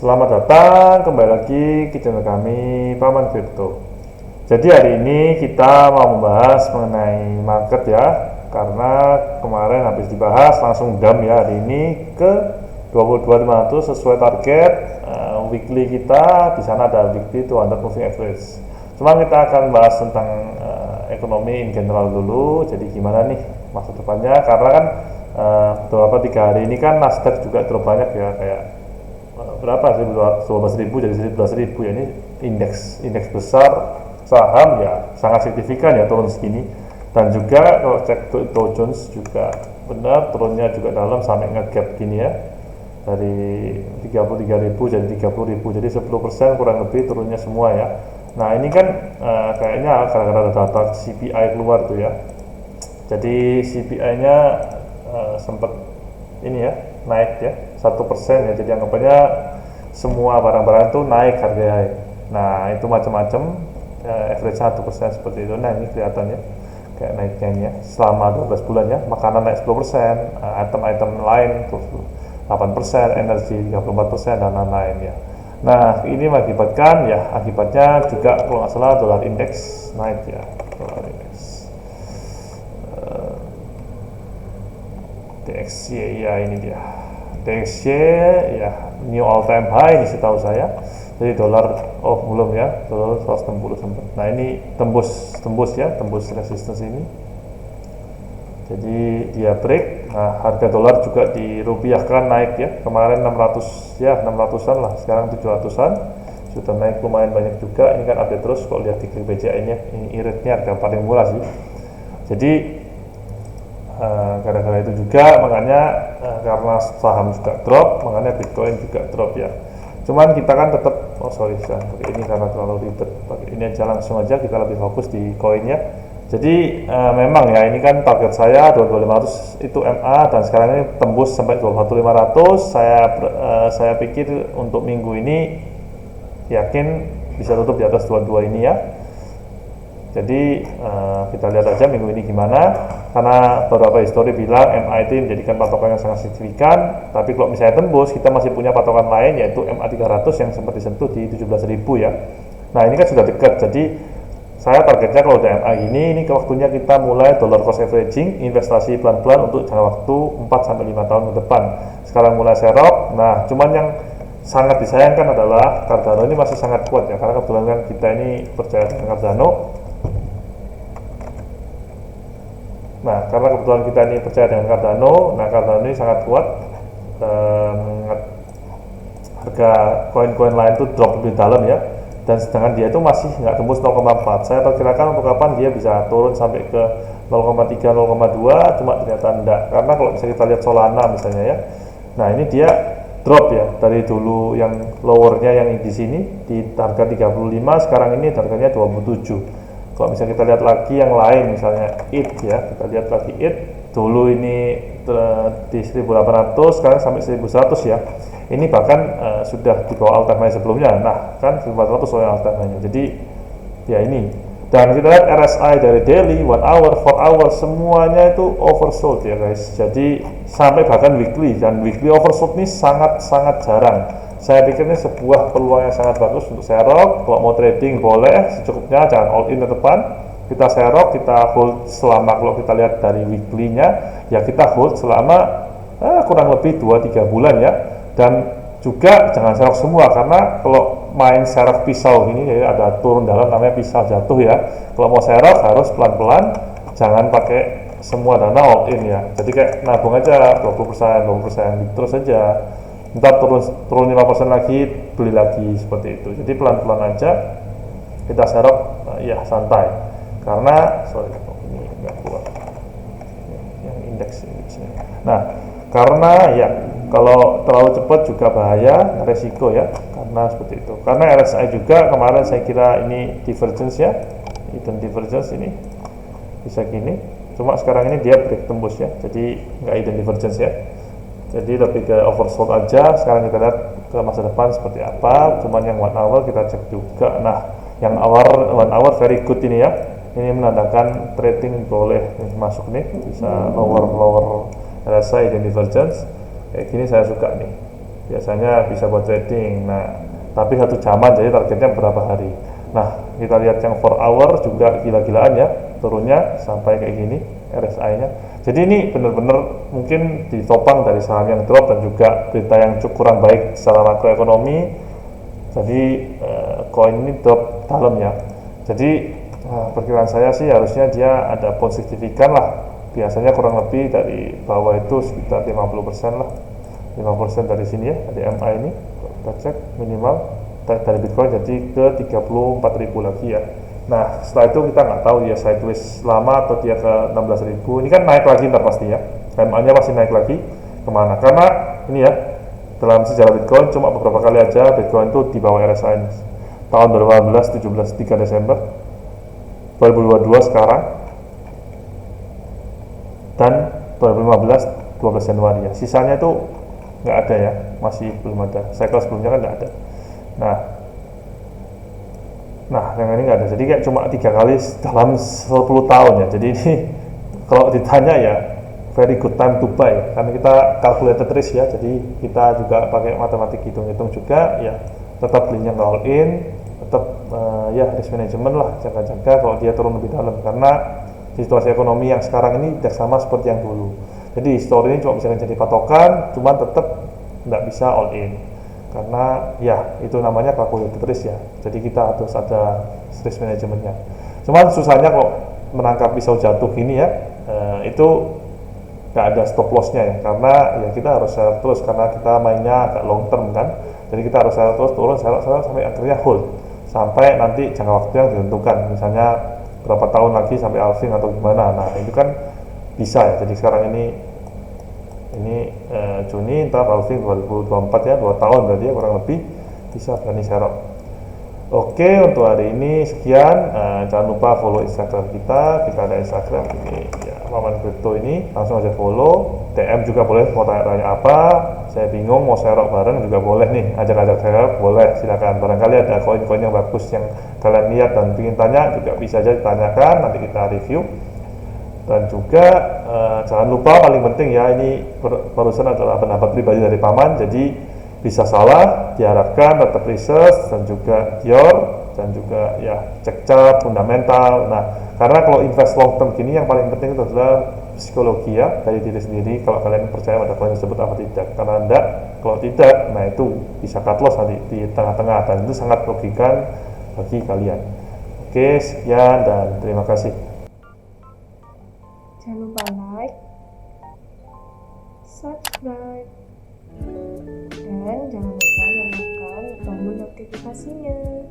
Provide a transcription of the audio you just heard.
Selamat datang kembali lagi ke channel kami Paman Crypto. Jadi hari ini kita mau membahas mengenai market ya, karena kemarin habis dibahas langsung dam ya hari ini ke 22.500 sesuai target weekly kita. Di sana ada weekly 200 moving average. Cuma kita akan bahas tentang ekonomi in general dulu. Jadi gimana nih masa depannya, karena kan beberapa 3 hari ini kan Nasdaq juga drop banyak ya, kayak berapa 12.000 jadi 11.000 ya. Ini indeks besar saham ya sangat signifikan ya turun segini. Dan juga kalau cek Dow Jones juga benar turunnya juga dalam sampai nge-gap gini ya, dari 33.000 jadi 30.000, jadi 10% kurang lebih turunnya semua ya. Nah ini kan kayaknya gara-gara ada data CPI keluar tuh ya, jadi CPI-nya sempat ini ya naik ya 1% ya, jadi anggapannya semua barang-barang itu naik harganya. Nah itu macam-macam average 1% seperti itu. Nah ini kelihatannya kayak naiknya ini ya selama 12 bulan ya. Makanan naik 10%, item-item lain terus 8%, energi 34% dan lain-lain ya. Nah ini mengakibatkan ya, akibatnya juga kalau nggak salah dolar indeks naik ya, dolar indeks DXY ya, ini dia DXY ya, new all time high ini setahu saya. Jadi dolar belum ya, dolar 160 sempat. Nah ini tembus ya, tembus resistance ini. Jadi dia break. Nah harga dolar juga dirupiahkan naik ya, kemarin 600 ya, 600-an lah, sekarang 700-an, sudah naik lumayan banyak juga. Ini kan update terus kalau lihat di BCA nya, ini iritnya harga paling murah sih. Jadi gara-gara itu juga makanya karena saham juga drop, makanya Bitcoin juga drop ya. Cuman kita kan tetap ini karena terlalu ribet, pakai ini aja, langsung aja kita lebih fokus di koinnya. Jadi memang ya ini kan target saya 22.500 itu MA, dan sekarang ini tembus sampai 21.500. Saya pikir untuk minggu ini yakin bisa tutup di atas 22 ini ya. Jadi kita lihat aja minggu ini gimana, karena beberapa histori bilang MA itu menjadikan patokan yang sangat signifikan. Tapi kalau misalnya tembus, kita masih punya patokan lain yaitu MA 300 yang sempat disentuh di 17.000 ya. Nah ini kan sudah dekat, jadi saya targetnya kalau udah MA ini waktunya kita mulai dollar cost averaging, investasi pelan-pelan untuk jangka waktu 4-5 tahun ke depan. Sekarang mulai serok. Nah cuman yang sangat disayangkan adalah Cardano ini masih sangat kuat ya, karena kebetulan kan kita ini percaya dengan Cardano. Nah, karena kebetulan kita ini percaya dengan Cardano, nah Cardano ini sangat kuat. Harga koin-koin lain itu drop lebih dalam ya, dan sedangkan dia itu masih nggak tembus 0,4. Saya perkirakan untuk kapan dia bisa turun sampai ke 0,3, 0,2, cuma ternyata enggak. Karena kalau bisa kita lihat Solana misalnya ya, nah ini dia drop ya, dari dulu yang lowernya yang di sini di harga 35, sekarang ini harganya 27. Kalau misalnya kita lihat lagi yang lain, misalnya IT ya, kita lihat lagi IT dulu ini di 1.800, sekarang sampai 1.100 ya. Ini bahkan sudah di bawah all time high sebelumnya. Nah kan 1.400 soalnya all time high-nya. Jadi ya ini, dan kita lihat RSI dari daily, 1 hour, 4 hour, semuanya itu oversold ya guys. Jadi sampai bahkan weekly, dan weekly oversold ini sangat-sangat jarang. Saya pikir ini sebuah peluang yang sangat bagus untuk serok. Kalau mau trading boleh secukupnya, jangan all in ke depan. Kita serok, kita hold selama, kalau kita lihat dari weekly-nya ya, kita hold selama kurang lebih 2-3 bulan ya. Dan juga jangan serok semua, karena kalau main serok pisau ini ya, ada turun dalam namanya pisau jatuh ya. Kalau mau serok harus pelan-pelan, jangan pakai semua dana all in ya. Jadi kayak nabung aja 20%, 20% terus aja. Ntar turun 5% lagi, beli lagi, seperti itu. Jadi pelan-pelan aja kita serok ya, santai. Karena ini nggak kuat yang indeks ini. Nah karena ya kalau terlalu cepat juga bahaya, resiko ya, karena seperti itu. Karena RSI juga kemarin saya kira ini divergence ya, hidden divergence ini bisa gini, cuma sekarang ini dia break tembus ya, jadi nggak hidden divergence ya. Jadi lebih ke oversold aja. Sekarang kita lihat ke masa depan seperti apa. Cuman yang 1 hour kita cek juga. Nah yang 1 hour very good ini ya, ini menandakan trading boleh masuk nih, bisa lower RSI dan divergence kayak gini, saya suka nih. biasanya bisa buat trading. Nah, tapi 1 jaman, jadi targetnya berapa hari. Nah, kita lihat yang 4 hour juga gila-gilaan ya, turunnya sampai kayak gini RSI-nya. Jadi ini benar-benar mungkin ditopang dari saham yang drop dan juga berita yang cukup kurang baik secara makroekonomi. Jadi koin ini drop dalam ya. Jadi perkiraan saya sih harusnya dia ada bounce signifikan lah. Biasanya kurang lebih dari bawah itu sekitar 50% lah. 5% dari sini ya, dari MA ini kita cek minimal dari Bitcoin jadi ke 34.000 lagi ya. Nah setelah itu kita nggak tahu dia sideways lama atau dia ke 16.000. Ini kan naik lagi ntar pasti ya, MA nya pasti naik lagi kemana, karena ini ya dalam sejarah Bitcoin cuma beberapa kali aja Bitcoin itu di bawah RSI ini. Tahun 2018, 17, 3 Desember 2022 sekarang, dan 2015 12 Januari ya. Sisanya itu nggak ada ya, masih belum ada. Cycle sebelumnya kan nggak ada. Nah yang ini nggak ada. Jadi kayak cuma 3 kali dalam 10 tahun ya. Jadi ini kalau ditanya ya very good time to buy, karena kita calculated risk ya. Jadi kita juga pakai matematik hitung-hitung juga ya. Tetap belinya nggak all in, tetap ya risk management lah, jaga-jaga kalau dia turun lebih dalam, karena situasi ekonomi yang sekarang ini tidak sama seperti yang dulu. Jadi histori ini cuma bisa jadi patokan, cuman tetap nggak bisa all in, karena ya itu namanya calculated risk ya. Jadi kita harus ada risk manajemennya. Cuman susahnya kok menangkap pisau jatuh gini ya, itu nggak ada stop lossnya ya, karena ya kita harus sell terus, karena kita mainnya agak long term kan. Jadi kita harus sell terus, turun sell sampai akhirnya hold, sampai nanti jangka waktu yang ditentukan, misalnya berapa tahun lagi sampai halving atau gimana. Nah itu kan bisa ya. Jadi sekarang ini Juni, ntar halving 2024 ya, 2 tahun berarti ya kurang lebih, bisa berani serok. Oke, untuk hari ini sekian. Jangan lupa follow Instagram kita ada Instagram ini ya, Maman Crypto ini, langsung aja follow. DM juga boleh, mau tanya-tanya apa, saya bingung mau serok bareng juga boleh nih, ajak-ajak serok boleh, silakan. Barangkali ada koin-koin yang bagus yang kalian lihat dan ingin tanya juga bisa aja ditanyakan, nanti kita review. Dan juga jangan lupa paling penting ya, ini barusan adalah pendapat pribadi dari Paman, jadi bisa salah, diharapkan tetap research dan juga dan juga ya cek chart fundamental. Nah karena kalau invest long term gini yang paling penting itu adalah psikologi ya, dari diri sendiri, kalau kalian percaya pada koin tersebut apa tidak. Karena enggak, kalau tidak, nah itu bisa cut loss nanti di tengah-tengah, dan itu sangat merugikan bagi kalian. Oke, sekian dan terima kasih. Jangan lupa like, subscribe, dan jangan lupa nyalakan tombol notifikasinya.